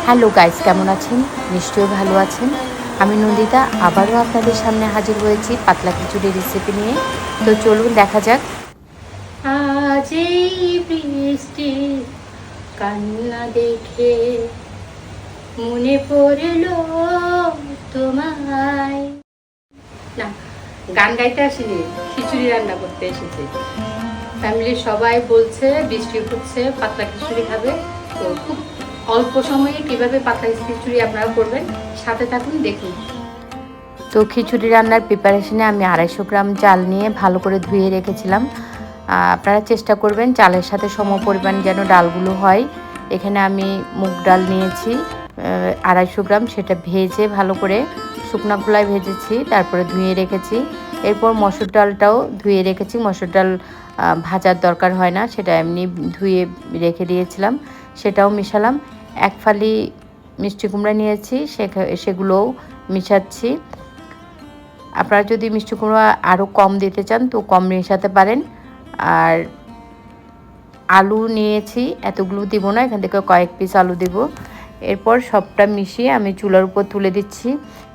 Hello guys, কেমন আছেন? নিশ্চয়ই ভালো আছেন। আমি নন্দিতা আবারও আপনাদের সামনে হাজির হয়েছি পাতলা খিচুড়ি রেসিপি নিয়ে। তো চলুন দেখা যাক। আজ এই বৃষ্টি কান্না দেখে মনে পড়ল তোমায়। না, গান গাইতে আসিনি, খিচুড়ি রান্না করতে এসেছি। ফ্যামিলির সবাই বলছে বৃষ্টি হচ্ছে, পাতলা খিচুড়ি খাবে। তো খুব অল্প সময়ে কিভাবে পাতলা খিচুড়ি আপনারা করবেন, সাথে থাকুন, দেখুন। তো খিচুড়ি রান্নার প্রিপারেশনে আমি 250 গ্রাম চাল নিয়ে ভালো করে ধুয়ে রেখেছিলাম। আপনারা চেষ্টা করবেন চালের সাথে সম পরিমাণ যেন ডালগুলো হয়। এখানে আমি মুগ ডাল নিয়েছি 250 গ্রাম, সেটা ভেজে ভালো করে শুকনো খোলায় ভেজেছি, তারপরে ধুয়ে রেখেছি। এরপর মসুর ডালটাও ধুয়ে রেখেছি। মসুর ডাল ভাজার দরকার হয় না, সেটা এমনি ধুয়ে রেখে দিয়েছিলাম, সেটাও মিশালাম। এক ফালি মিষ্টি কুমড়া নিয়েছি, সেগুলোও মিশাচ্ছি। আপনারা যদি মিষ্টি কুমড়া আরও কম দিতে চান তো কম মেশাতে পারেন। আর আলু নিয়েছি, এতগুলো দিব না, এখান থেকে কয়েক পিস আলু দেব। এরপর সবটা মিশিয়ে আমি চুলার উপর তুলে দিচ্ছি।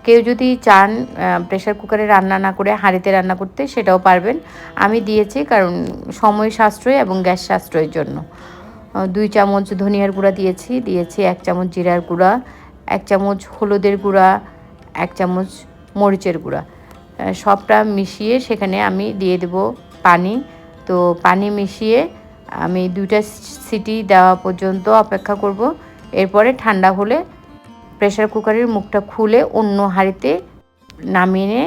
কেউ যদি চান প্রেশার কুকারে রান্না না করে হাঁড়িতে রান্না করতে, সেটাও পারবেন। আমি দিয়েছি কারণ সময় সাশ্রয় এবং গ্যাস সাশ্রয়ের জন্য। 2 চামচ ধনিয়ার গুঁড়া দিয়েছি, 1 চামচ জিরার গুঁড়া, 1 চামচ হলুদের গুঁড়া, 1 চামচ মরিচের গুঁড়া। সবটা মিশিয়ে সেখানে আমি দিয়ে দেব পানি। তো পানি মিশিয়ে আমি 2টা সিটি দেওয়া পর্যন্ত অপেক্ষা করব। এরপরে ঠান্ডা হলে প্রেশার কুকারের মুখটা খুলে অন্য হাঁড়িতে নামিয়ে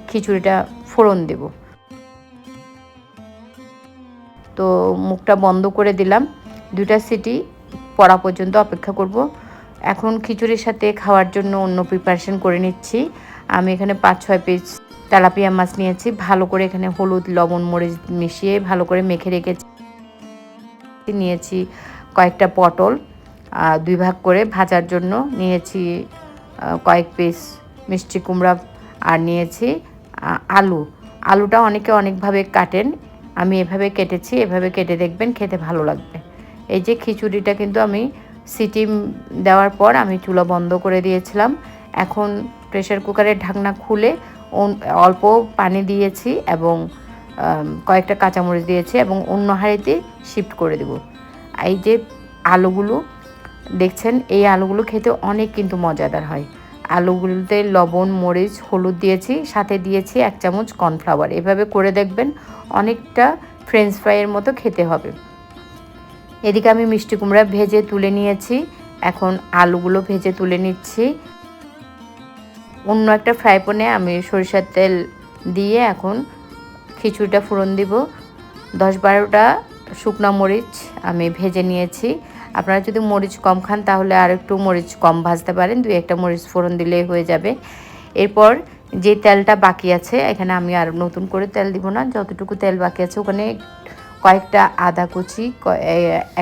খিচুড়িটা ফোড়ন দেব। তো মুখটা বন্ধ করে দিলাম, 2টা সিটি পড়া পর্যন্ত অপেক্ষা করব। এখন খিচুড়ির সাথে খাওয়ার জন্য অন্য প্রিপারেশন করে নিচ্ছি। আমি এখানে 5-6 পিস তেলাপিয়া মাছ নিয়েছি, ভালো করে এখানে হলুদ লবণ মরিচ মিশিয়ে ভালো করে মেখে রেখেছি। নিয়েছি কয়েকটা পটল 2 ভাগ করে ভাজার জন্য, নিয়েছি কয়েক পিস মিষ্টি কুমড়া, আর নিয়েছি আলুটা অনেকে অনেকভাবে কাটেন, আমি এভাবে কেটেছি। এভাবে কেটে দেখবেন, খেতে ভালো লাগবে। এই যে খিচুড়িটা কিন্তু আমি সিটি দেওয়ার পর আমি চুলা বন্ধ করে দিয়েছিলাম। এখন প্রেশার কুকারের ঢাকনা খুলে অল্প পানি দিয়েছি এবং কয়েকটা কাঁচামরিচ দিয়েছি এবং অন্য হাঁড়িতে শিফট করে দেব। এই যে আলুগুলো দেখছেন, এই আলুগুলো খেতে অনেক কিন্তু মজাদার হয়। আলুগুলোতে লবণ মরিচ হলুদ দিয়েছি, সাথে দিয়েছি 1 চামচ কর্নফ্লাওয়ার। এভাবে করে দেখবেন, অনেকটা ফ্রেঞ্চ ফ্রাইয়ের মতো খেতে হবে। এদিকে আমি মিষ্টি কুমড়া ভেজে তুলে নিয়েছি, এখন আলুগুলো ভেজে তুলে নিচ্ছি। অন্য একটা ফ্রাই প্যানে আমি সরিষার তেল দিয়ে এখন খিচুড়িটা ফোড়ন দিব। 10-12টা শুকনো মরিচ আমি ভেজে নিয়েছি। আপনারা যদি মরিচ কম খান তাহলে আর একটু মরিচ কম ভাজতে পারেন, 2-1টা মরিচ ফোড়ন দিলেই হয়ে যাবে। এরপর যে তেলটা বাকি আছে, এখানে আমি আর নতুন করে তেল দিব না, যতটুকু তেল বাকি আছে ওখানে কয়েকটা আদা কুচি,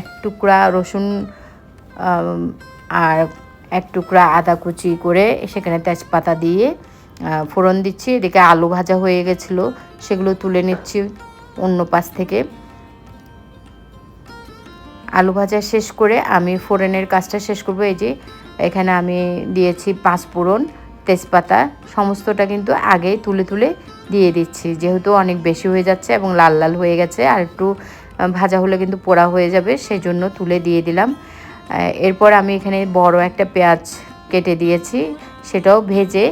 1 টুকরা রসুন আর 1 টুকরা আদা কুচি করে সেখানে তেজপাতা দিয়ে ফোড়ন দিচ্ছি। এদিকে আলু ভাজা হয়ে গেছিলো, সেগুলো তুলে নিচ্ছি অন্য পাশ থেকে। আলু ভাজা শেষ করে আমি ফোড়নের কাজটা শেষ করব। এই যে এখানে আমি দিয়েছি 5 ফোড়ন, তেজপাতা, সমস্তটা কিন্তু আগেই তুলে তুলে দিয়ে দিচ্ছি, যেহেতু অনেক বেশি হয়ে যাচ্ছে এবং লাল লাল হয়ে গেছে, আর একটু ভাজা হলে কিন্তু পোড়া হয়ে যাবে, সেই জন্য তুলে দিয়ে দিলাম। এরপর আমি এখানে বড় একটা পেঁয়াজ কেটে দিয়েছি, সেটাও ভেজে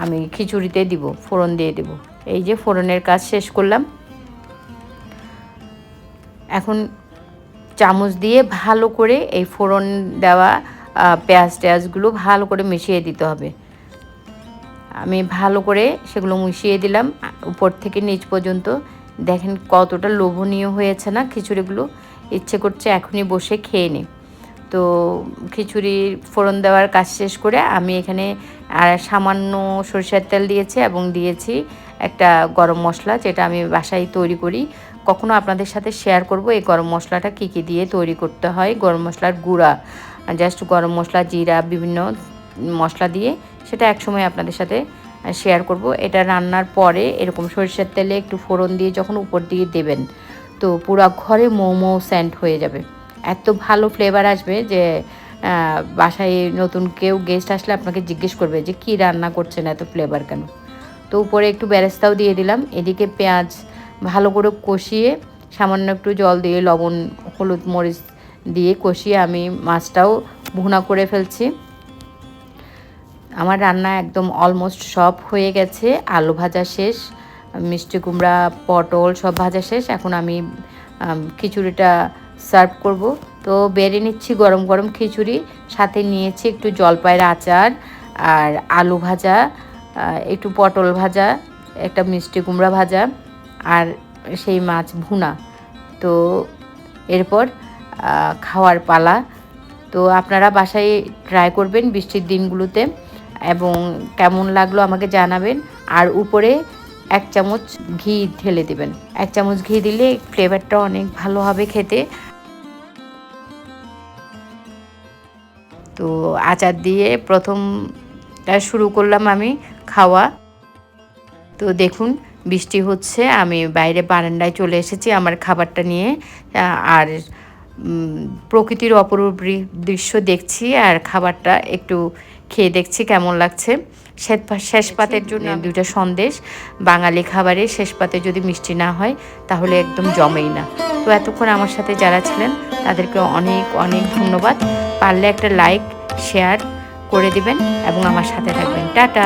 আমি খিচুড়িতে দিব, ফোড়ন দিয়ে দেব। এই যে ফোড়নের কাজ শেষ করলাম। এখন চামচ দিয়ে ভালো করে এই ফোড়ন দেওয়া পেঁয়াজগুলো ভালো করে মিশিয়ে দিতে হবে। আমি ভালো করে সেগুলো মিশিয়ে দিলাম উপর থেকে নিচ পর্যন্ত। দেখেন কতটা লোভনীয় হয়েছে না খিচুড়িগুলো, ইচ্ছে করছে এখনই বসে খেয়ে নিই। তো খিচুড়ির ফোড়ন দেওয়ার কাজ শেষ করে আমি এখানে আর সামান্য সরিষার তেল দিয়েছি এবং দিয়েছি একটা গরম মশলা, যেটা আমি বাসায় তৈরি করি। কখনো আপনাদের সাথে শেয়ার করব এই গরম মশলাটা কী কী দিয়ে তৈরি করতে হয়। গরম মশলার গুঁড়া, জাস্ট গরম মশলা জিরা বিভিন্ন মশলা দিয়ে, সেটা একসময় আপনাদের সাথে শেয়ার করব। এটা রান্নার পরে এরকম সরিষার তেলে একটু ফোড়ন দিয়ে যখন উপর দিয়ে দেবেন, তো পুরো ঘরে মোমো সেন্ট হয়ে যাবে, এত ভালো ফ্লেভার আসবে যে বাসায় নতুন কেউ গেস্ট আসলে আপনাকে জিজ্ঞেস করবে যে কী রান্না করছেন, এত ফ্লেভার কেন। তো উপরে একটু বেরেস্তাও দিয়ে দিলাম। এদিকে পেঁয়াজ ভালো করে কষিয়ে সামান্য একটু জল দিয়ে লবণ হলুদ মরিচ দিয়ে কষিয়ে আমি মাছটাও ভুনা করে ফেলছি। আমার রান্না একদম অলমোস্ট সব হয়ে গেছে। আলু ভাজা শেষ, মিষ্টি কুমড়া পটল সব ভাজা শেষ। এখন আমি খিচুড়িটা সার্ভ করব। তো বেড়ে নিচ্ছি গরম গরম খিচুড়ি, সাথে নিয়েছি একটু জলপাইয়ের আচার আর আলু ভাজা, একটু পটল ভাজা, একটা মিষ্টি কুমড়া ভাজা আর সেই মাছ ভুনা। তো এরপর খাওয়ার পালা। তো আপনারা বাসায় ট্রাই করবেন বৃষ্টির দিনগুলোতে এবং কেমন লাগলো আমাকে জানাবেন। আর উপরে 1 চামচ ঘি ঢেলে দেবেন। 1 চামচ ঘি দিলে ফ্লেভারটা অনেক ভালো হবে খেতে। তো আচার দিয়ে প্রথমটা শুরু করলাম আমি খাওয়া। তো দেখুন বৃষ্টি হচ্ছে, আমি বাইরে বারান্দায় চলে এসেছি আমার খাবারটা নিয়ে। আর প্রকৃতির অপরূপ দৃশ্য দেখছি আর খাবারটা একটু খেয়ে দেখছি কেমন লাগছে। শেষ পাতের জন্য 2টা সন্দেশ। বাঙালি খাবারে শেষ পাতে যদি মিষ্টি না হয় তাহলে একদম জমেই না। তো এতক্ষণ আমার সাথে যারা ছিলেন তাদেরকে অনেক অনেক ধন্যবাদ। পারলে একটা লাইক শেয়ার করে দিবেন এবং আমার সাথে থাকবেন। টাটা।